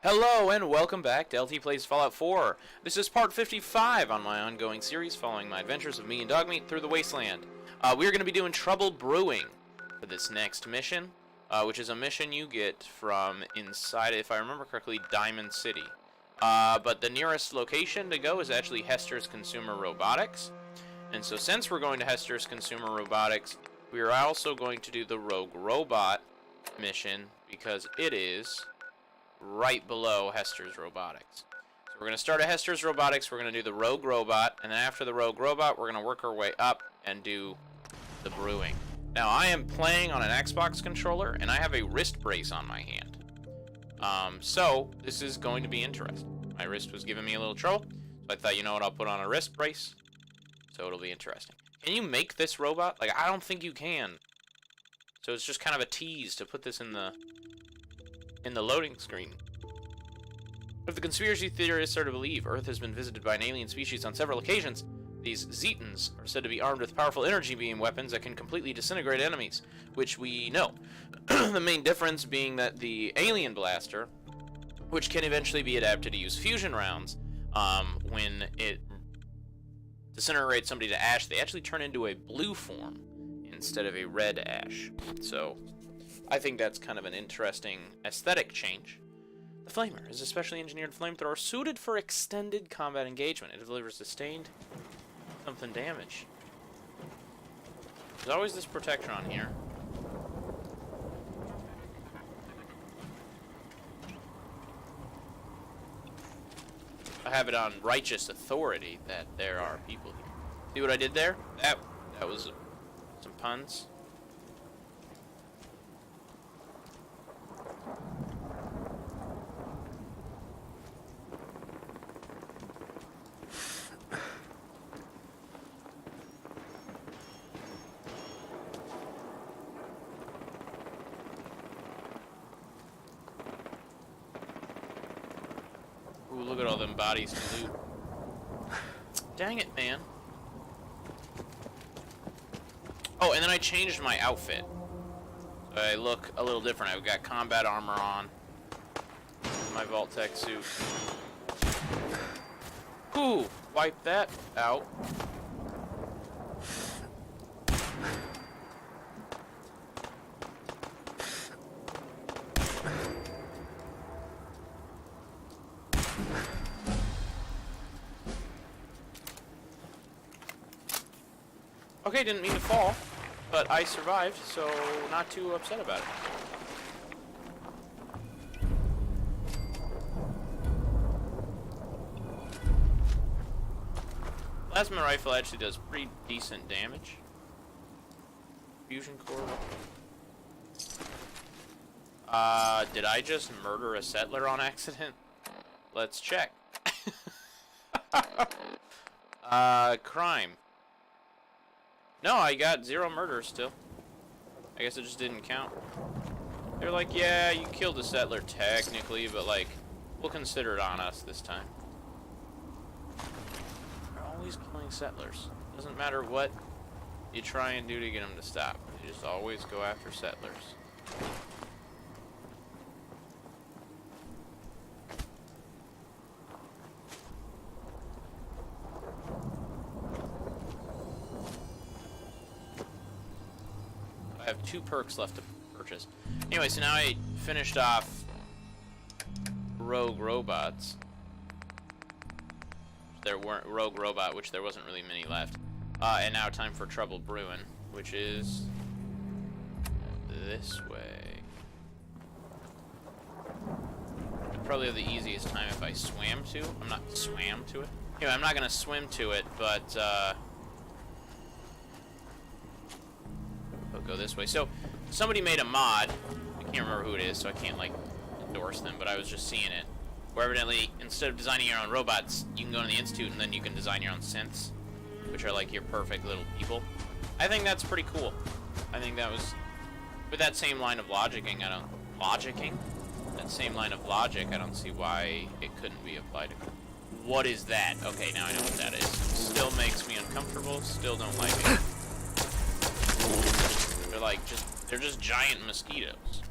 Hello and welcome back to LT Plays Fallout 4. This is part 55 on my ongoing series following my adventures of me and Dogmeat through the Wasteland. We're going to be doing Trouble Brewing for this next mission, which is a mission you get from inside, if I remember correctly, Diamond City. But the nearest location to go is actually Hester's Consumer Robotics. And so since we're going to Hester's Consumer Robotics, we are also going to do the Rogue Robot mission because it is right below Hester's Robotics. So we're going to start at Hester's Robotics, we're going to do the Rogue Robot, and then after the Rogue Robot, we're going to work our way up and do the brewing. Now, I am playing on an Xbox controller, and I have a wrist brace on my hand. So, this is going to be interesting. My wrist was giving me a little trouble, so I thought, you know what, I'll put on a wrist brace, so it'll be interesting. Can you make this robot? Like, I don't think you can. So it's just kind of a tease to put this in the loading screen. If the conspiracy theorists are to believe, Earth has been visited by an alien species on several occasions. These Zetans are said to be armed with powerful energy beam weapons that can completely disintegrate enemies, which we know. The main difference being that the alien blaster, which can eventually be adapted to use fusion rounds, when it disintegrates somebody to ash, they actually turn into a blue form instead of a red ash. So I think that's kind of an interesting aesthetic change. The Flamer is a specially engineered flamethrower suited for extended combat engagement. It delivers sustained something damage. There's always this protector on here. I have it on righteous authority that there are people here. See what I did there? That was some puns. Ooh, look at all them bodies to loot. Dang it, man. Oh, and then I changed my outfit. So I look a little different. I've got combat armor on. My Vault-Tec suit. Ooh, wipe that out. Okay, didn't mean to fall, but I survived, so not too upset about it. Plasma rifle actually does pretty decent damage. Fusion core. Did I just murder a settler on accident? Let's check. Crime. No, I got 0 murders still. I guess it just didn't count. They're like, yeah, you killed a settler technically, but like, we'll consider it on us this time. They're always killing settlers. Doesn't matter what you try and do to get them to stop. They just always go after settlers. I have 2 perks left to purchase. Anyway, so now I finished off Rogue Robots. There weren't Rogue Robot, which there wasn't really many left. And now time for Trouble Brewin, which is this way. I'd probably have the easiest time if I swam to. I'm not swam to it. Anyway, I'm not gonna swim to it, but go this way. So somebody made a mod, I can't remember who it is, so I can't like endorse them, but I was just seeing it, where evidently instead of designing your own robots, you can go to the institute and then you can design your own synths, which are like your perfect little people. I think that's pretty cool. I think that was with that same line of logicking, that same line of logic, I don't see why it couldn't be applied to. What is that? Okay, now I know what that is. Still makes me uncomfortable, still don't like it. They're just giant mosquitoes.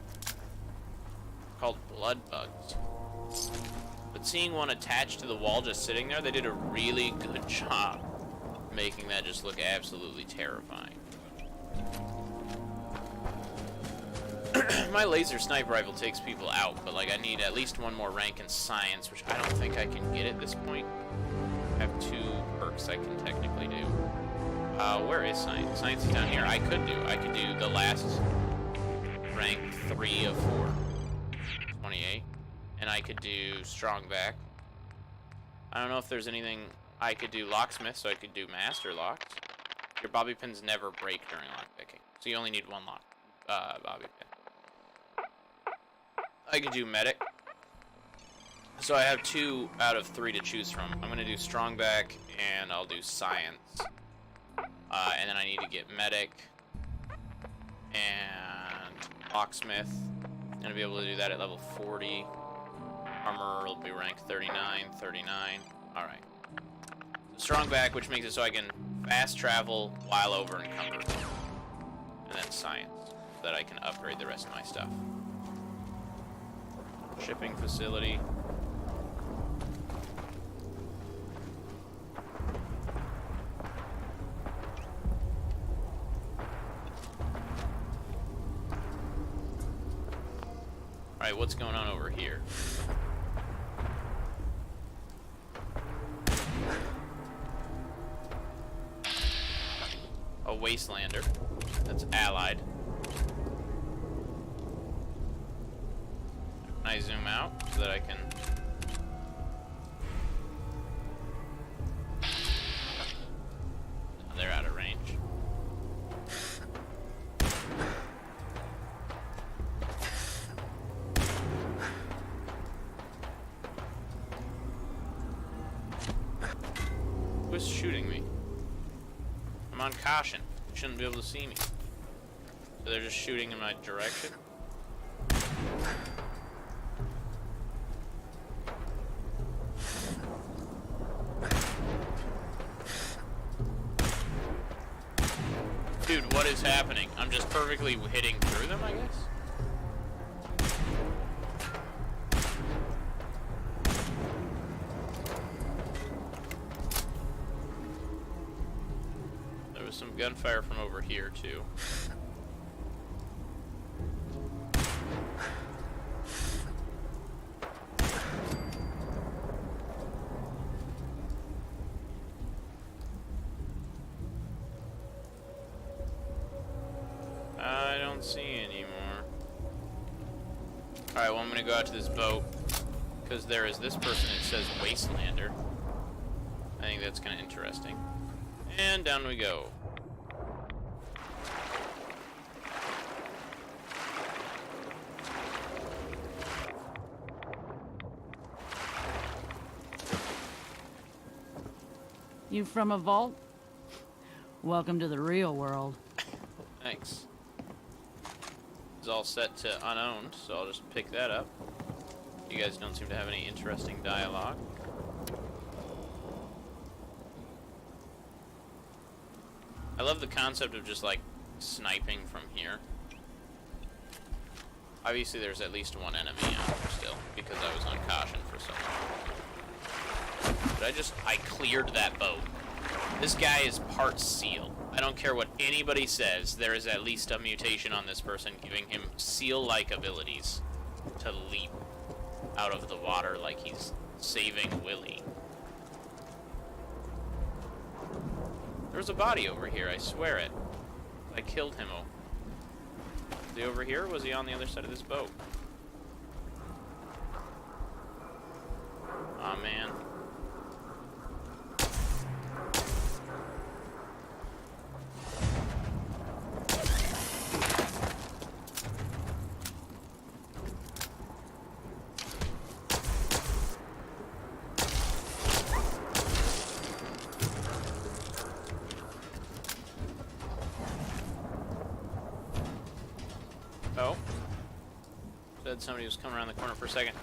Called blood bugs. seeing one attached to the wall just sitting there, they did a really good job making that just look absolutely terrifying. My laser sniper rifle takes people out, but like I need at least one more rank in science, which I don't think I can get at this point. I have 2 perks I can technically do. Where is science? Science is down here. I could do the last rank 3 of 4. 28. And I could do strong back. I don't know if there's anything I could do locksmith, so I could do master locks. Your bobby pins never break during lock picking, so you only need 1 lock bobby pin. I could do medic. So I have 2 out of 3 to choose from. I'm gonna do strong back and I'll do science. And then I need to get medic and locksmith. I'm gonna be able to do that at level 40. Armor will be ranked 39, 39. Alright. Strong back, which makes it so I can fast travel while over encumbered. And then science, so that I can upgrade the rest of my stuff. Shipping facility. Alright, what's going on over here? A wastelander that's allied. Can I zoom out so that I can... Oh, they're out of range. Who's shooting me? I'm on caution. They shouldn't be able to see me. So they're just shooting in my direction. Dude, what is happening? I'm just perfectly hitting through them, I guess? Some gunfire from over here too. I don't see any more. Alright, well I'm gonna go out to this boat because there is this person that says Wastelander. I think that's kind of interesting. And down we go. You from a vault? Welcome to the real world. Thanks. It's all set to unowned, so I'll just pick that up. You guys don't seem to have any interesting dialogue. I love the concept of just like sniping from here. Obviously there's at least one enemy out there still, because I was on caution for so long. But I cleared that boat. This guy is part seal. I don't care what anybody says, there is at least a mutation on this person giving him seal-like abilities to leap out of the water like he's saving Willie. There's a body over here, I swear it. I killed him. Is he over here, or was he on the other side of this boat? Aw, man. Oh. Said somebody was coming around the corner for a second.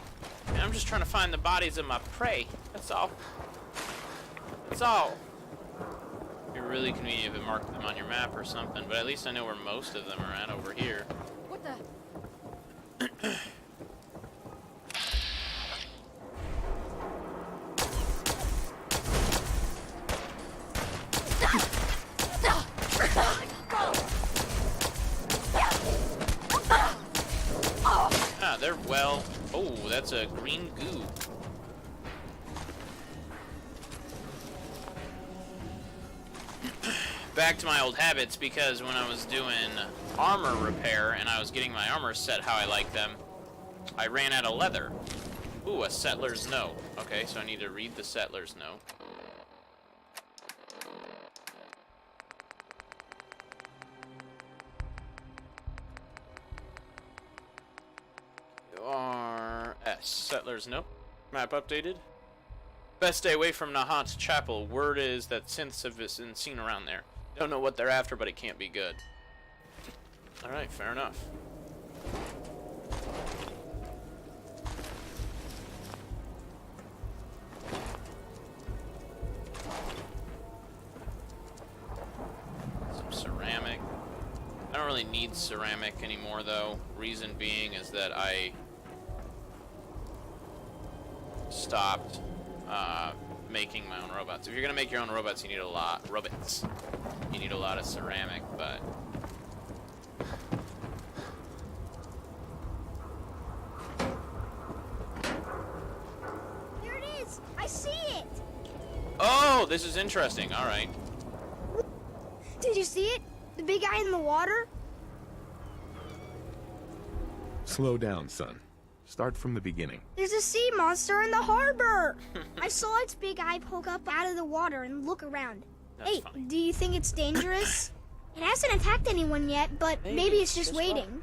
And I'm just trying to find the bodies of my prey. That's all. That's all. It'd be really convenient if it marked them on your map or something, but at least I know where most of them are at over here. What the? that's a green goo. Back to my old habits, because when I was doing armor repair and I was getting my armor set how I like them, I ran out of leather. Ooh, a settler's note. Okay, so I need to read the settler's note. R.S. Settler's note. Map updated. Best stay away from Nahant's chapel. Word is that synths have been seen around there. Don't know what they're after, but it can't be good. Alright, fair enough. Some ceramic. I don't really need ceramic anymore, though. Reason being is that I stopped making my own robots. If you're gonna make your own robots, you need a lot. Robots. You need a lot of ceramic, but There it is! I see it! oh, this is interesting. All right. Did you see it? The big guy in the water? Slow down, son. Start from the beginning. There's a sea monster in the harbor! I saw its big eye poke up out of the water and look around. That's Hey, funny. do you think it's dangerous? It hasn't attacked anyone yet, but maybe it's just waiting.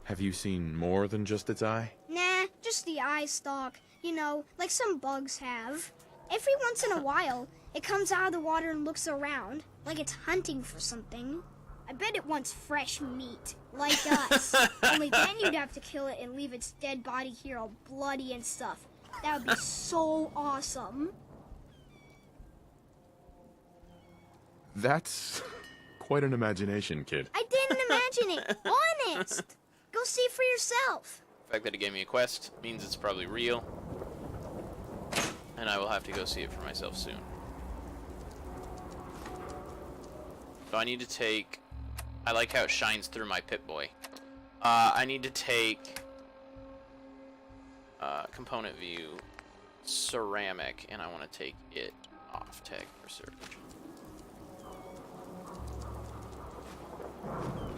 Have you seen more than just its eye? Nah, just the eye stalk. You know, like some bugs have. Every once in a while, it comes out of the water and looks around, like it's hunting for something. I bet it wants fresh meat, like us. Only then you'd have to kill it and leave its dead body here all bloody and stuff. That would be so awesome. That's quite an imagination, kid. I didn't imagine it. Honest. Go see for yourself. The fact that it gave me a quest means it's probably real, and I will have to go see it for myself soon. So I need to take... I like how it shines through my Pip-Boy. I need to take component view, ceramic, and I want to take it off. Tag research.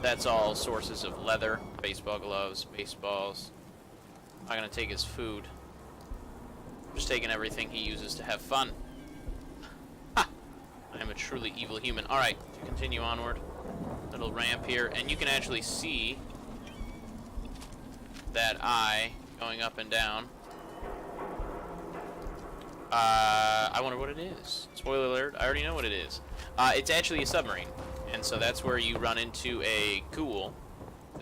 That's all sources of leather, baseball gloves, baseballs. I'm not going to take his food. Just taking everything he uses to have fun. Ha! I am a truly evil human. Alright, to continue onward. Little ramp here, and you can actually see that eye going up and down. I wonder what it is. Spoiler alert, I already know what it is. It's actually a submarine, and so that's where you run into a ghoul.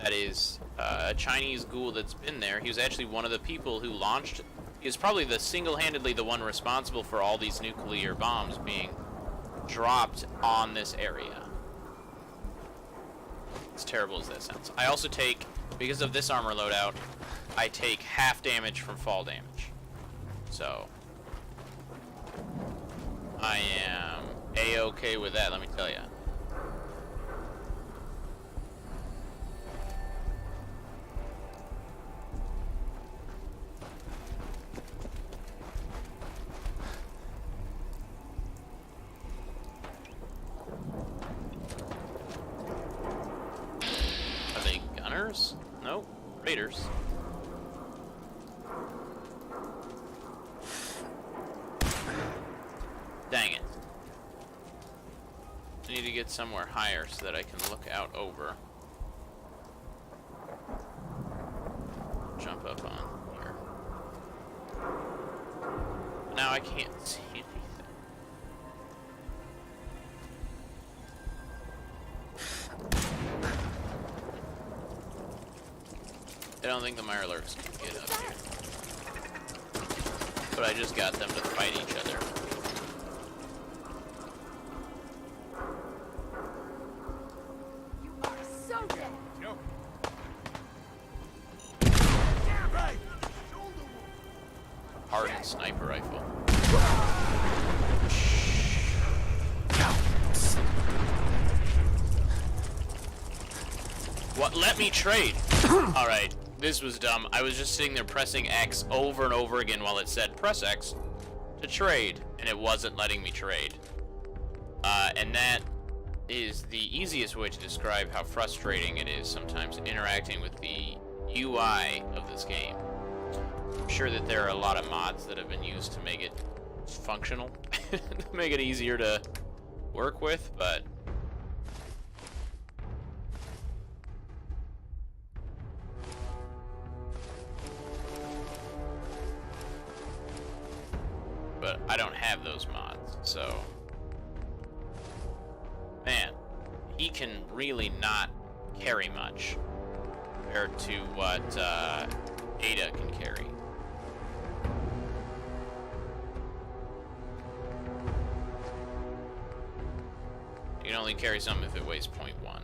That is a Chinese ghoul that's been there. He was actually one of the people who launched... He was probably single-handedly the one responsible for all these nuclear bombs being dropped on this area. As terrible as that sounds. I also take, because of this armor loadout, I take half damage from fall damage. So I am A-okay with that, let me tell you. Are they gunners? Nope. Raiders. Dang it. I need to get somewhere higher so that I can look out over. Jump up on here. Now I can't see anything. I don't think the Mirelurks can get up here. But I just got them to fight each other. You are so dead. Hardened sniper rifle. What? Let me trade. Alright, this was dumb. I was just sitting there pressing X over and over again while it said press X to trade, and it wasn't letting me trade. And that is the easiest way to describe how frustrating it is sometimes interacting with the UI of this game. I'm sure that there are a lot of mods that have been used to make it functional, to make it easier to work with, but I don't have those mods, so man, he can really not carry much compared to what Ada can carry. You can only carry something if it weighs 0.1.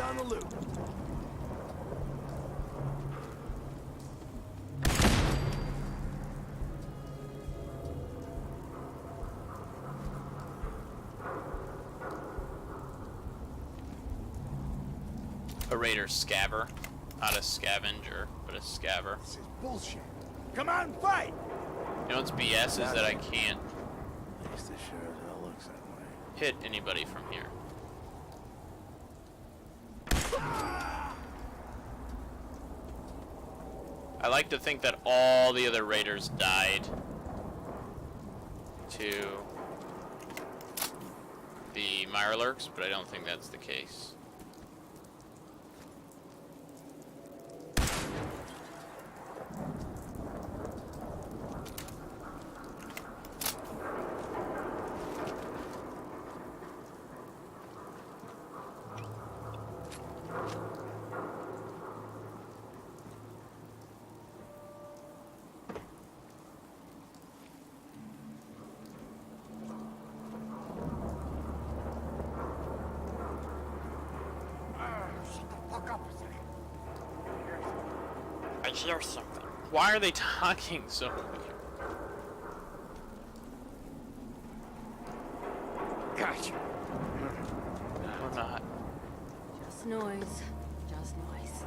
On the loop. A raider scaver, not a scavenger, but a scaver. This is bullshit. Come on, fight! You know what's BS is that I can't At least it sure as hell looks that way. hit anybody from here. I like to think that all the other raiders died to the Mirelurks, but I don't think that's the case. I hear something. Why are they talking so weird? Gotcha. Or not. Just noise. Just noise.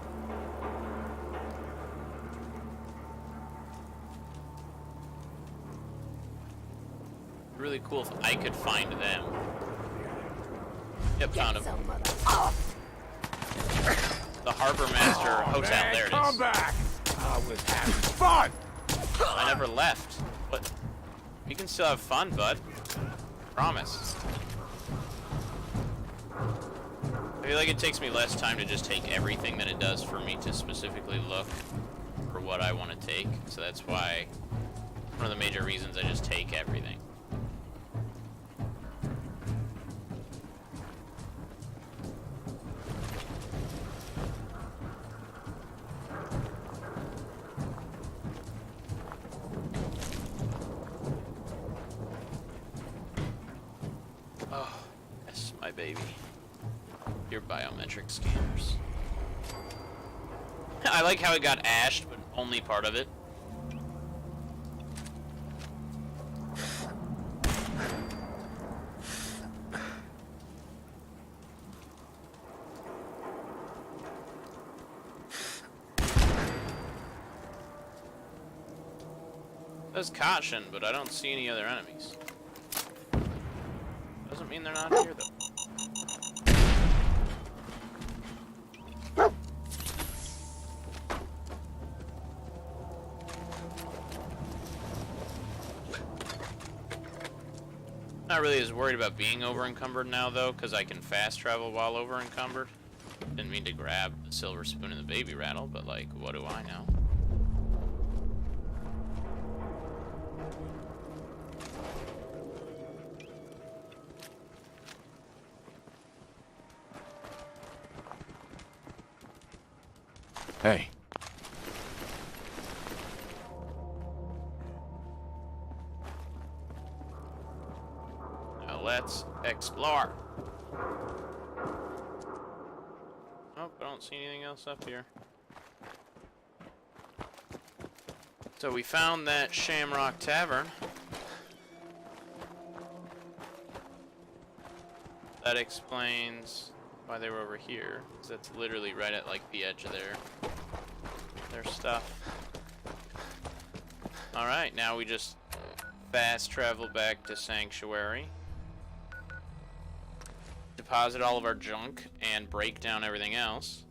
Really cool if I could find them. Yep, found them. The Harbor Master Hotel. Man, There it come is. back! I was having fun! I never left. What? You can still have fun, bud. Promise. I feel like it takes me less time to just take everything than it does for me to specifically look for what I want to take. So that's why one of the major reasons I just take everything. Oh, yes, my baby. Your biometric scanners. I like how it got ashed, but only part of it. There's caution, but I don't see any other enemies. Doesn't mean they're not here, though. Not really as worried about being over encumbered now, though, because I can fast travel while over encumbered. Didn't mean to grab the silver spoon and the baby rattle, but like, what do I know? Hey, Now let's explore. don't see anything else up here. So we found that Shamrock Tavern. That explains why they were over here, because that's literally right at like the edge of their stuff. Alright, now we just fast travel back to Sanctuary. Deposit all of our junk and break down everything else.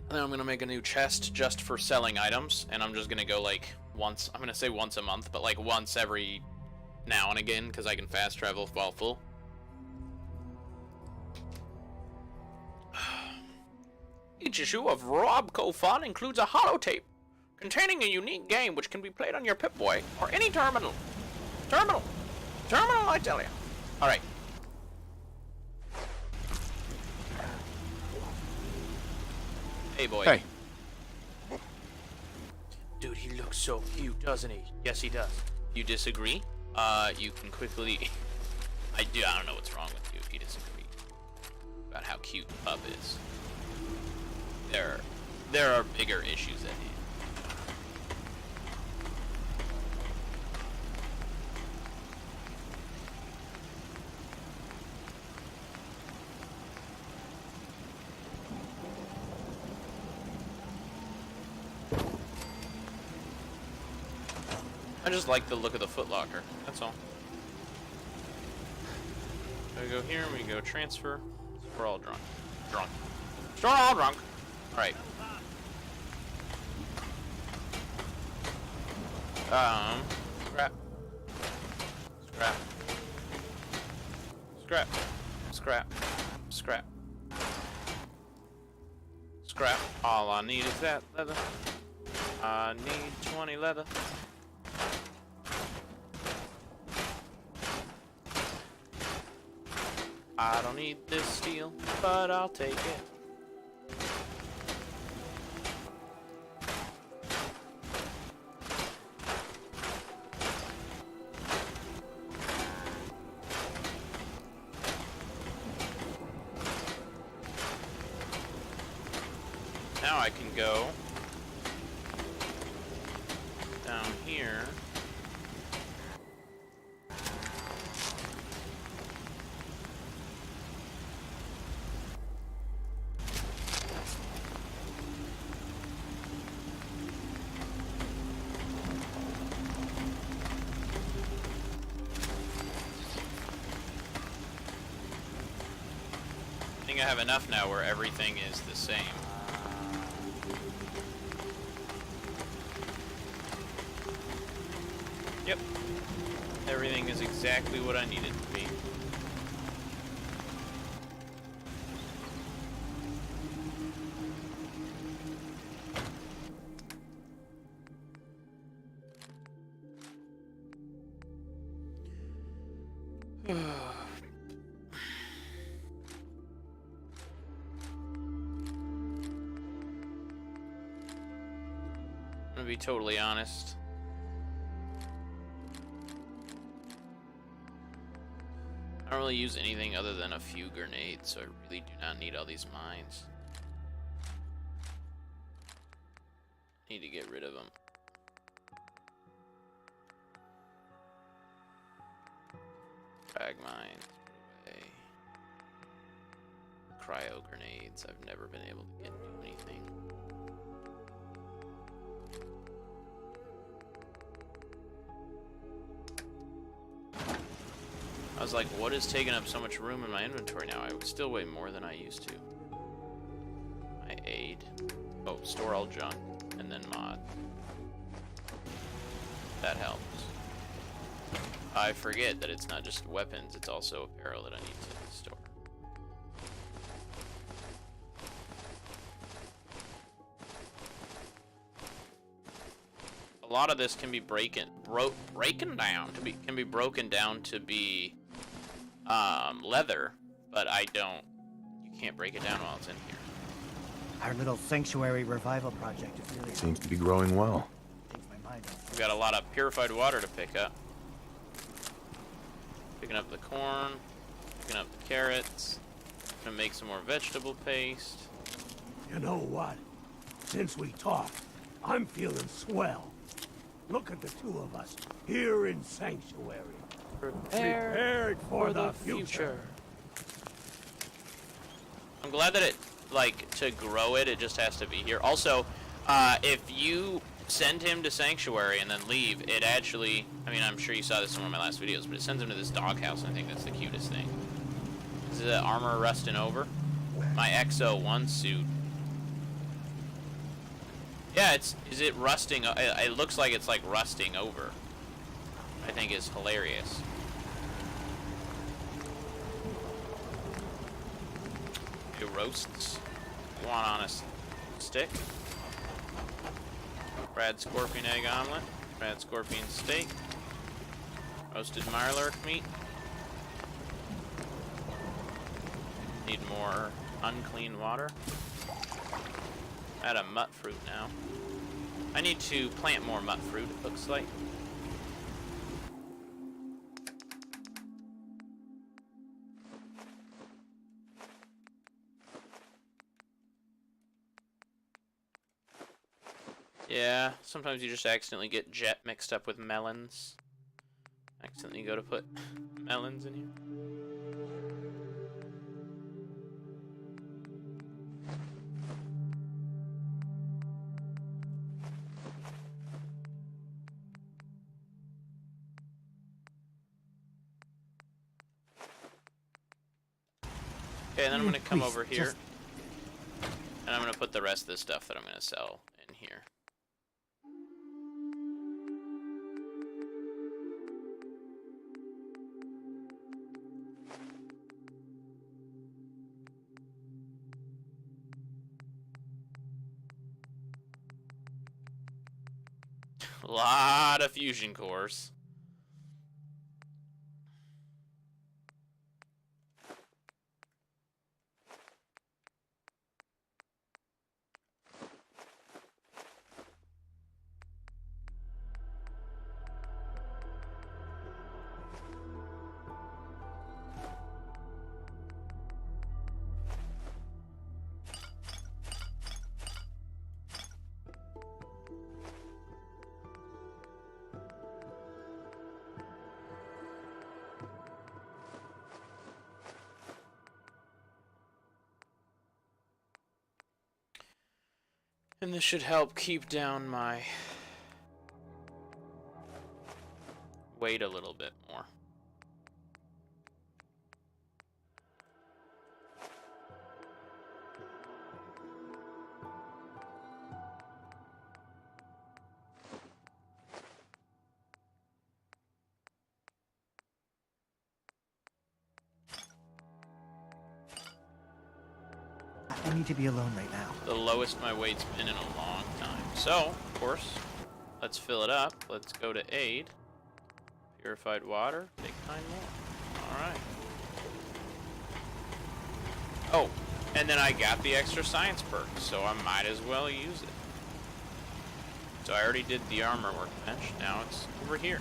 Then I'm gonna make a new chest just for selling items, and I'm just gonna go like once, I'm gonna say once a month, but like once every now and again, because I can fast travel while full. Each issue of Robco Fun includes a holotape containing a unique game which can be played on your Pip-Boy or any terminal. Terminal, I tell you. Alright. Hey, boy. Hey. Dude, he looks so cute, doesn't he? Yes, he does. You disagree? You can quickly... I don't know what's wrong with you if you disagree about how cute Pup is. There are bigger issues at hand. I just like the look of the footlocker, that's all. So we go here and we go transfer. We're all drunk. We're all drunk. Alright. Scrap. All I need is that leather. I need 20 leather. I don't need this steel, but I'll take it. Now I can go down here. I think I have enough now where everything is the same. Yep. Everything is exactly what I need it to be. I'm gonna be totally honest. I don't really use anything other than a few grenades, so I really do not need all these mines. Need to get rid of them. Frag mines, put away. Cryo grenades, I've never been able to get do anything. I was like, what is taking up so much room in my inventory now? I still weigh more than I used to. My aid. Oh, store all junk. And then mod. That helps. I forget that it's not just weapons, it's also apparel that I need to store. A lot of this can be broken down to be leather, but you can't break it down while it's in here. Our little sanctuary revival project is really Seems to be growing well. takes my mind off. We've got a lot of purified water to pick up. Picking up the corn, picking up the carrots. Gonna make some more vegetable paste. You know what? Since we talked, I'm feeling swell. Look at the two of us here in Sanctuary. Prepared for the future. I'm glad that it, like, to grow it, it just has to be here. Also, if you send him to Sanctuary and then leave, it actually, I mean, I'm sure you saw this in one of my last videos, but it sends him to this doghouse, and I think that's the cutest thing. Is the armor rusting over? My XO1 suit. Yeah, is it rusting? It looks like it's like rusting over. I think is hilarious. It roasts. One on a stick. Fried scorpion egg omelet. Fried scorpion steak. Roasted mirelurk meat. Need more unclean water. Add a mutt fruit now. I need to plant more mutt fruit, it looks like. Yeah, sometimes you just accidentally get jet mixed up with melons. Accidentally go to put melons in here. Okay, and then I'm going to come over here, and I'm going to put the rest of the stuff that I'm going to sell in here. A lot of fusion cores. And this should help keep down my weight a little bit more. I need to be alone right now. The lowest my weight's been in a long time. So, of course, let's fill it up. Let's go to aid. Purified water. Take 9 more. Alright. Oh, and then I got the extra science perk, so I might as well use it. So I already did the armor workbench. Now it's over here.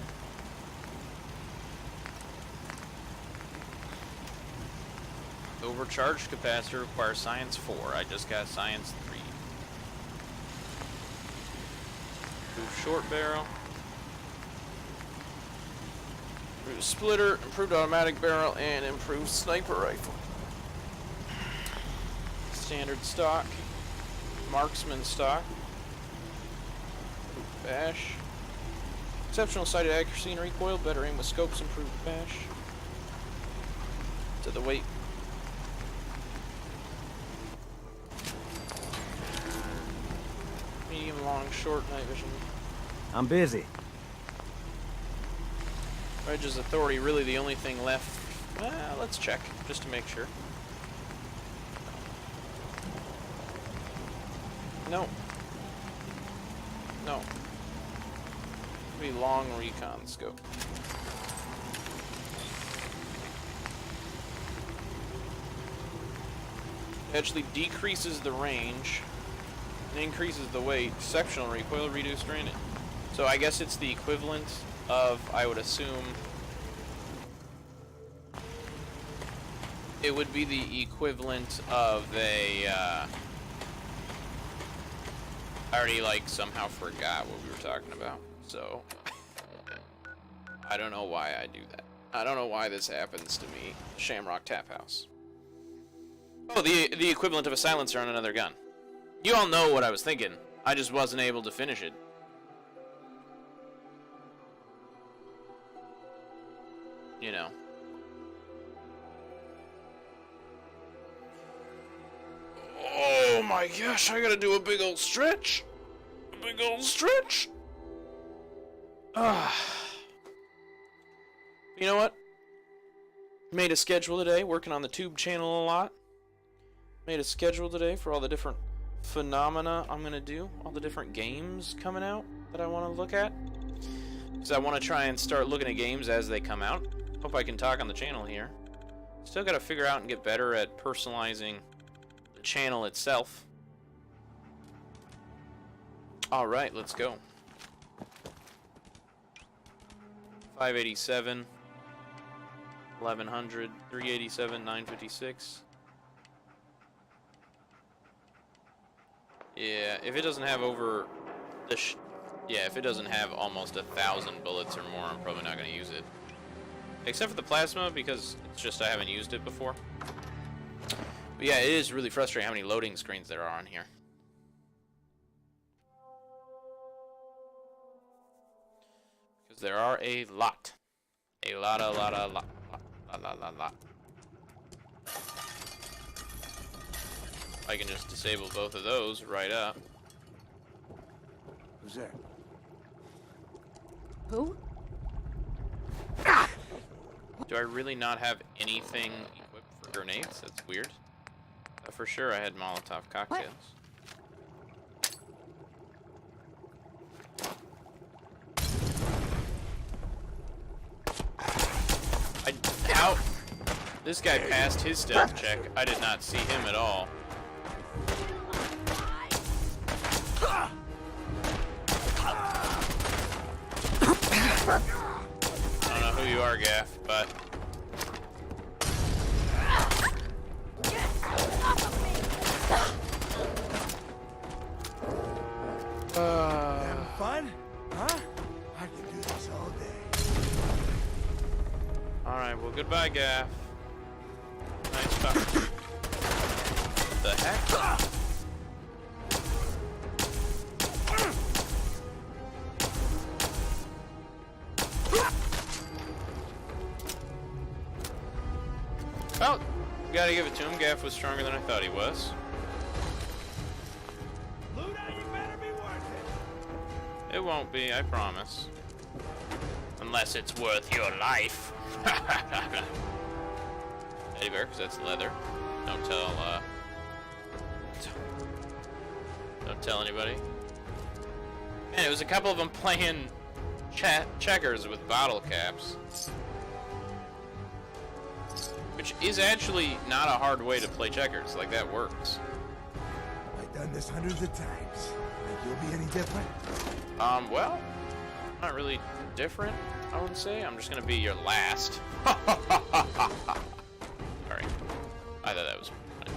Overcharged capacitor requires science 4. I just got science 3. Improved short barrel. Improved splitter, improved automatic barrel, and improved sniper rifle. Standard stock. Marksman stock. Improved bash. Exceptional sighted accuracy and recoil. Better aim with scopes. Improved bash. To the weight. Medium, long, short, night vision. I'm busy. Rege's authority, really the only thing left. Let's check, just to make sure. No. No. Be long recon scope. Actually decreases the range. And increases the weight. Exceptional recoil, reduced range. So I guess it's the equivalent of, I would assume, it would be the equivalent of a, I already, like, somehow forgot what we were talking about, so I don't know why I do that. I don't know why this happens to me. Shamrock Taphouse. Oh, the equivalent of a silencer on another gun. You all know what I was thinking. I just wasn't able to finish it. You know. Oh my gosh, I gotta do a big old stretch. A big old stretch. You know what? Made a schedule today, working on the tube channel a lot. Made a schedule today for all the different phenomena I'm gonna do, all the different games coming out that I want to look at. Because I want to try and start looking at games as they come out. Hope I can talk on the channel here. Still gotta figure out and get better at personalizing the channel itself. Alright, let's go. 587, 1100, 387, 956. Yeah, if it doesn't have over the yeah, if it doesn't have almost 1,000 bullets or more, I'm probably not going to use it. Except for the plasma, because it's just I haven't used it before. But yeah, it is really frustrating how many loading screens there are on here. Because there are a lot. A lot. I can just disable both of those right up. Who's there? Who? Do I really not have anything equipped for grenades? That's weird. For sure I had Molotov cocktails. How? This guy passed his stealth check. I did not see him at all. I don't know who you are, Gaff, but... Having fun? Huh? I could do this all day. Alright, well, goodbye, Gaff. Nice talk. What the heck? Well, gotta give it to him. Gaff was stronger than I thought he was. Luda, you better be worth it. It won't be, I promise. Unless it's worth your life. Teddy bear, because that's leather. Don't tell anybody. Man, it was a couple of them playing checkers with bottle caps. Which is actually not a hard way to play checkers. Like, that works. I've done this hundreds of times. Think you'll be any different? Well, not really different, I would say. I'm just gonna be your last. Sorry. I thought that was funny.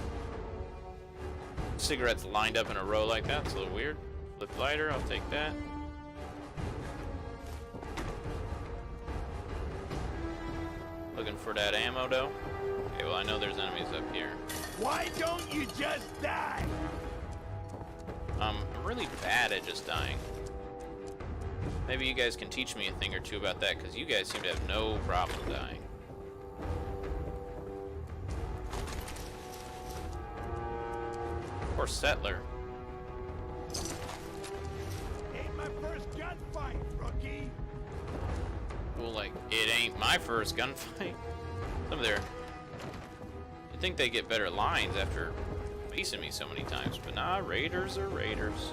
Cigarettes lined up in a row like that. It's a little weird. Flip lighter, I'll take that. Looking for that ammo, though. Okay, well, I know there's enemies up here. Why don't you just die? I'm really bad at just dying. Maybe you guys can teach me a thing or two about that, because you guys seem to have no problem dying. Poor Settler. Ain't my first gunfight, rookie. Well, like, it ain't my first gunfight. Some of their... You'd think they get better lines after facing me so many times, but nah, raiders are raiders.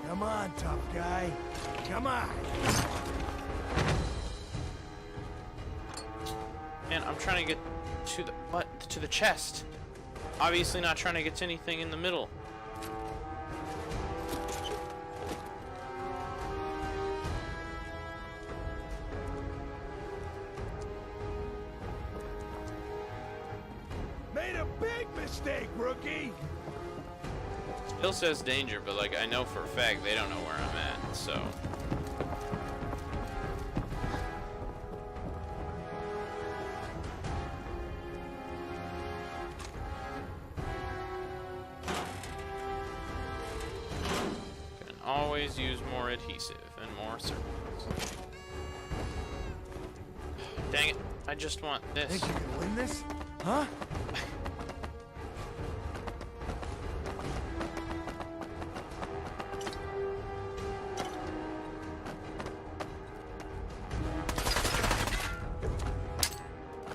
Come on, tough guy. Come on. Man, I'm trying to get to the to the chest. Obviously not trying to get to anything in the middle. a big mistake, rookie! Still says danger, but like I know for a fact they don't know where I'm at, so. Can always use more adhesive and more circles. Dang it, I just want this. Think you can win this? Huh?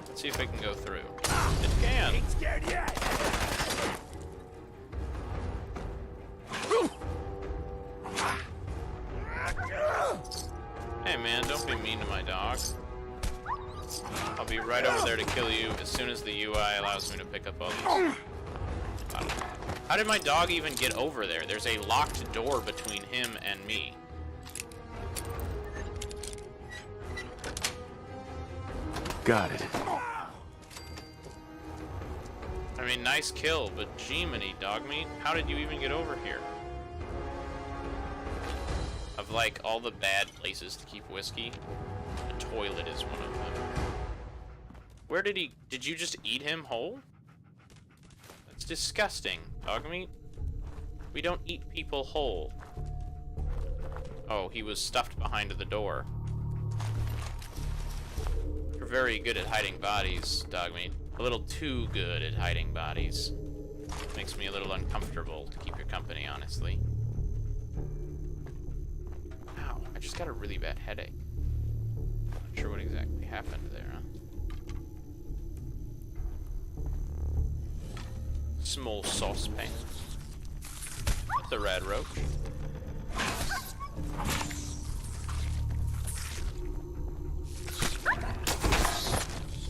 Let's see if I can go through. It can. Ain't scared yet! Hey man, don't be mean to my dog. I'll be right over there to kill you as soon as the UI allows me to pick up all these. How did my dog even get over there? There's a locked door between him and me. Got it. I mean, nice kill, but Jiminy, dog meat, how did you even get over here? Of like all the bad places to keep whiskey, the toilet is one of them. Where did you just eat him whole? That's disgusting, dog meat. We don't eat people whole. Oh, he was stuffed behind the door. You're very good at hiding bodies, dog meat. A little too good at hiding bodies. Makes me a little uncomfortable to keep your company, honestly. Ow, I just got a really bad headache. Not sure what exactly happened there, huh? Small saucepan. That's a rad roach.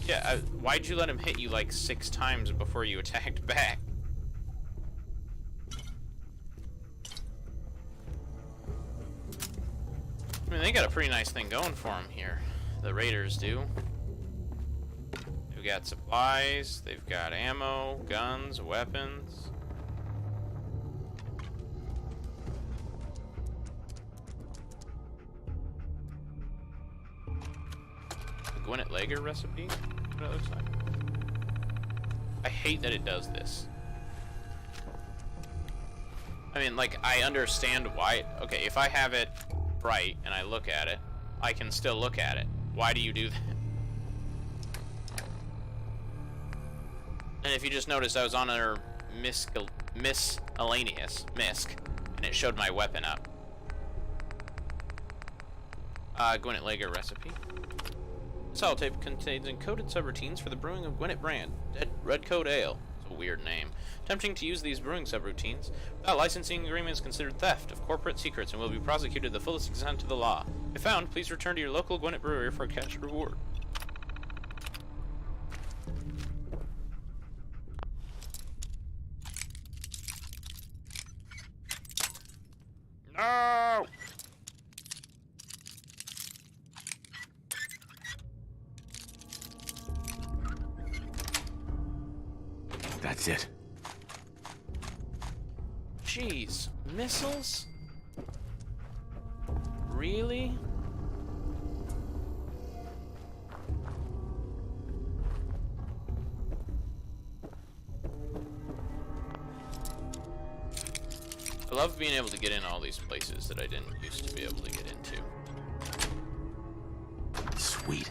Yeah, why'd you let him hit you like 6 times before you attacked back? I mean, they got a pretty nice thing going for them here. The Raiders do. They've got supplies, they've got ammo, guns, weapons. The Gwyneth Lager recipe? What it looks like. I hate that it does this. I mean, like, I understand why. Okay, if I have it right and I look at it, I can still look at it. Why do you do that? And if you just noticed, I was on our miscellaneous, and it showed my weapon up. Gwyneth Lager recipe. Solid tape contains encoded subroutines for the brewing of Gwyneth brand Red Coat Ale. It's a weird name. Attempting to use these brewing subroutines without licensing agreement is considered theft of corporate secrets and will be prosecuted to the fullest extent of the law. If found, please return to your local Gwyneth brewery for a cash reward. No! That's it. Jeez, missiles? Really? I love being able to get in all these places that I didn't used to be able to get into. Sweet.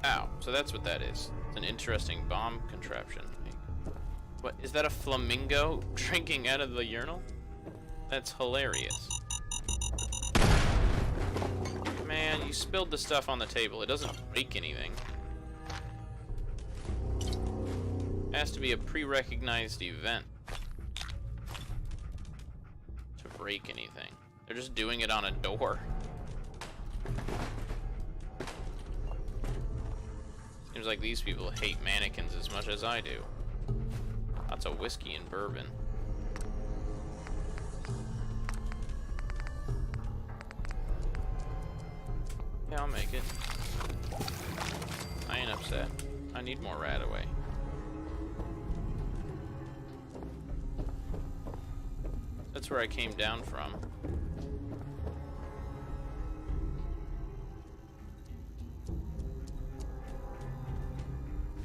Ow, so that's what that is. It's an interesting bomb contraption. What, is that a flamingo drinking out of the urinal? That's hilarious. Man, you spilled the stuff on the table. It doesn't break anything. It has to be a pre-recognized event to break anything. They're just doing it on a door. Seems like these people hate mannequins as much as I do. Lots of whiskey and bourbon. Yeah, I'll make it. I ain't upset. I need more rat away. That's where I came down from.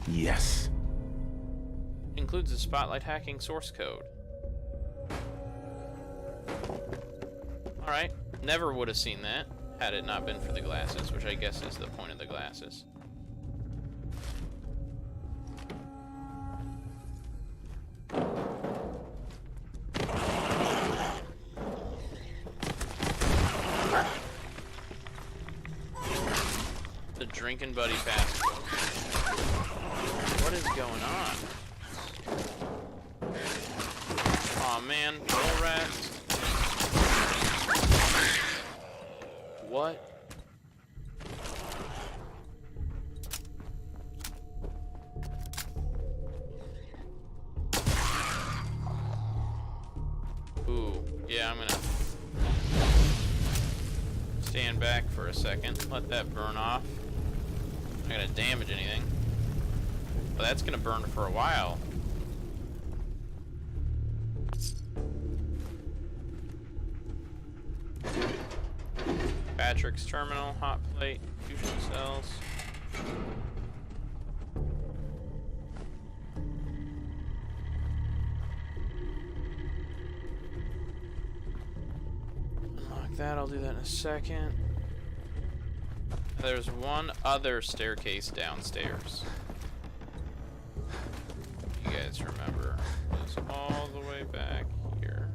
Yes. Includes the spotlight hacking source code. Alright, never would have seen that had it not been for the glasses, which I guess is the point of the glasses. The drinking buddy passport. What is going on? Aw, man, mole rats. What? Ooh, yeah, I'm gonna stand back for a second, let that burn off. I'm not gonna damage anything. But that's gonna burn for a while. Patrick's terminal, hot plate, fusion cells. Unlock that, I'll do that in a second. There's one other staircase downstairs. You guys remember, it's all the way back here.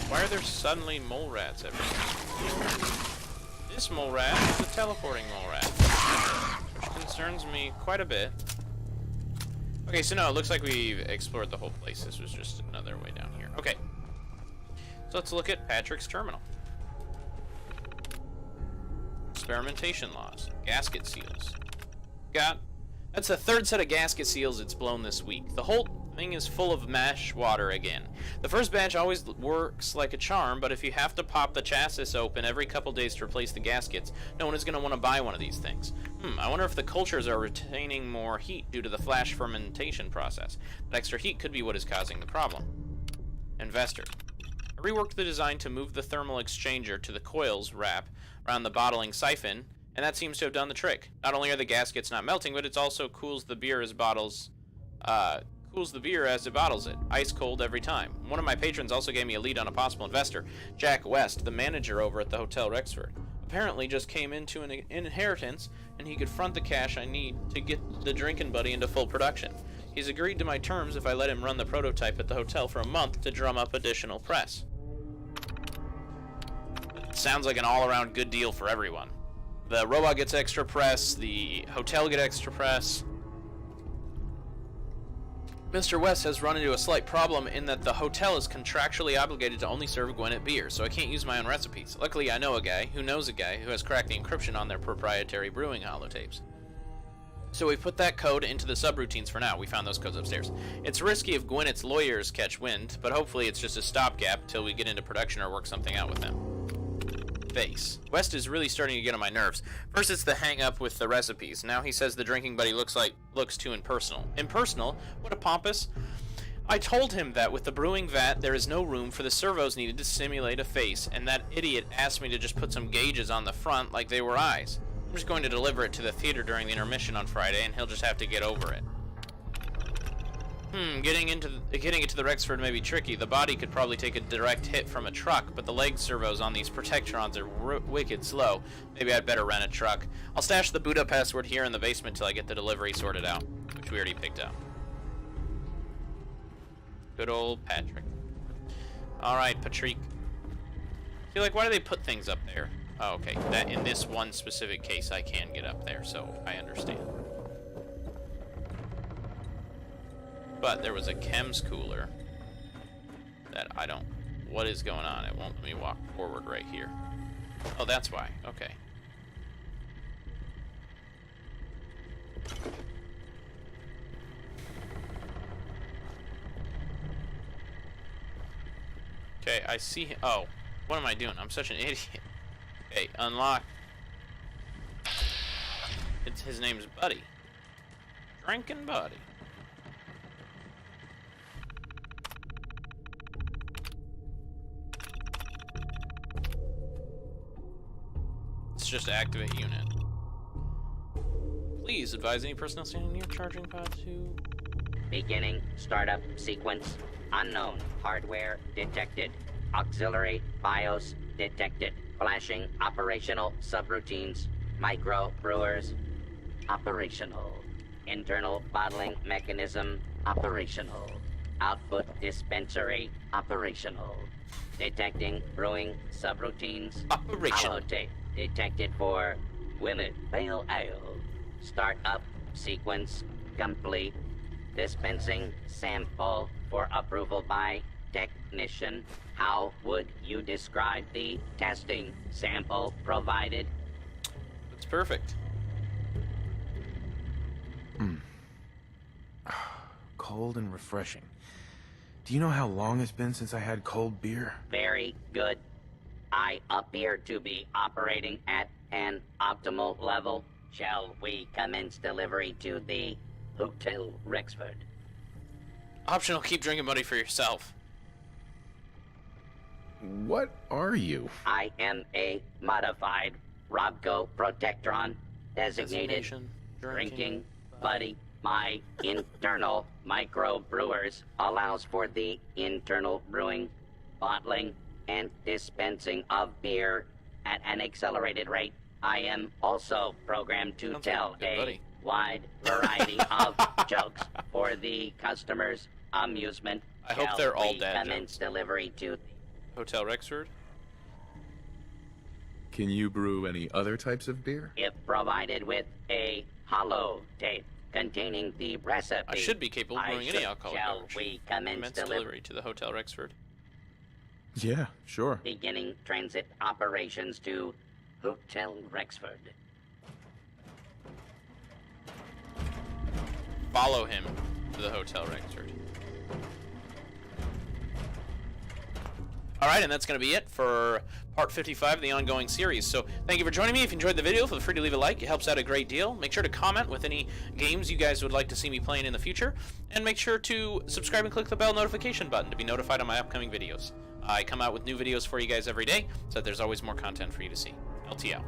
Why are there suddenly mole rats everywhere? This mole rat is a teleporting mole rat, which concerns me quite a bit. Okay, so no, it looks like we've explored the whole place. This was just another way down here. Okay, so let's look at Patrick's terminal. Experimentation laws, gasket seals. That's the third set of gasket seals it's blown this week. The whole thing is full of mash water again. The first batch always works like a charm, but if you have to pop the chassis open every couple days to replace the gaskets, no one is going to want to buy one of these things. I wonder if the cultures are retaining more heat due to the flash fermentation process. That extra heat could be what is causing the problem. Investor. I reworked the design to move the thermal exchanger to the coils wrap around the bottling siphon, and that seems to have done the trick. Not only are the gaskets not melting, but it also cools the beer as it bottles it, ice cold every time. One of my patrons also gave me a lead on a possible investor, Jack West, the manager over at the Hotel Rexford. Apparently just came into an inheritance, and he could front the cash I need to get the drinking buddy into full production. He's agreed to my terms if I let him run the prototype at the hotel for a month to drum up additional press. It sounds like an all-around good deal for everyone. The robot gets extra press, the hotel gets extra press. Mr. West has run into a slight problem in that the hotel is contractually obligated to only serve Gwinnett beer, so I can't use my own recipes. Luckily, I know a guy who knows a guy who has cracked the encryption on their proprietary brewing holotapes. So we put that code into the subroutines for now. We found those codes upstairs. It's risky if Gwinnett's lawyers catch wind, but hopefully it's just a stopgap till we get into production or work something out with them. Face. West is really starting to get on my nerves. First it's the hang up with the recipes. Now he says the drinking buddy looks too impersonal. Impersonal? What a pompous. I told him that with the brewing vat there is no room for the servos needed to simulate a face, and that idiot asked me to just put some gauges on the front like they were eyes. I'm just going to deliver it to the theater during the intermission on Friday, and he'll just have to get over it. Getting it to the Rexford may be tricky. The body could probably take a direct hit from a truck, but the leg servos on these Protectrons are wicked slow. Maybe I'd better rent a truck. I'll stash the boot up password here in the basement till I get the delivery sorted out, which we already picked up. Good old Patrick. Alright, Patrick. I feel like, why do they put things up there? Oh, okay. That in this one specific case, I can get up there, so I understand. But there was a chems cooler that I don't... What is going on? It won't let me walk forward right here. Oh, that's why. Okay. Okay, I see. Oh, what am I doing? I'm such an idiot. Okay, unlock. His name's Buddy. Drinking Buddy. Let's just activate unit. Please advise any personnel standing near charging pod to... Beginning startup sequence. Unknown hardware detected. Auxiliary BIOS detected. Flashing operational subroutines. Micro brewers operational. Internal bottling mechanism operational. Output dispensary operational. Detecting brewing subroutines. Operational. Holotape detected for Willet Pale Ale. Startup sequence complete. Dispensing sample for approval by technician. How would you describe the testing sample provided? That's perfect. Cold and refreshing. Do you know how long it's been since I had cold beer? Very good. I appear to be operating at an optimal level. Shall we commence delivery to the Hotel Rexford? Optional, keep drinking Buddy for yourself. What are you? I am a modified Robco Protectron, designated Designation, drinking buddy. My internal microbrewers allows for the internal brewing, bottling, and dispensing of beer at an accelerated rate. I am also programmed to Sounds tell like a good a buddy. wide variety of jokes for the customer's amusement. I hope Shall they're all we dad commence jokes. delivery to Hotel Rexford. Can you brew any other types of beer? if provided with a hollow tape containing the recipe. I should be capable of brewing any alcoholic Shall beverage. we commence Commence delivery? delivery to the Hotel Rexford. Yeah, sure. Beginning transit operations to Hotel Rexford. Follow him to the Hotel Rexford. Alright, and that's going to be it for part 55 of the ongoing series. So, thank you for joining me. If you enjoyed the video, feel free to leave a like. It helps out a great deal. Make sure to comment with any games you guys would like to see me playing in the future. And make sure to subscribe and click the bell notification button to be notified on my upcoming videos. I come out with new videos for you guys every day, so that there's always more content for you to see. LTL.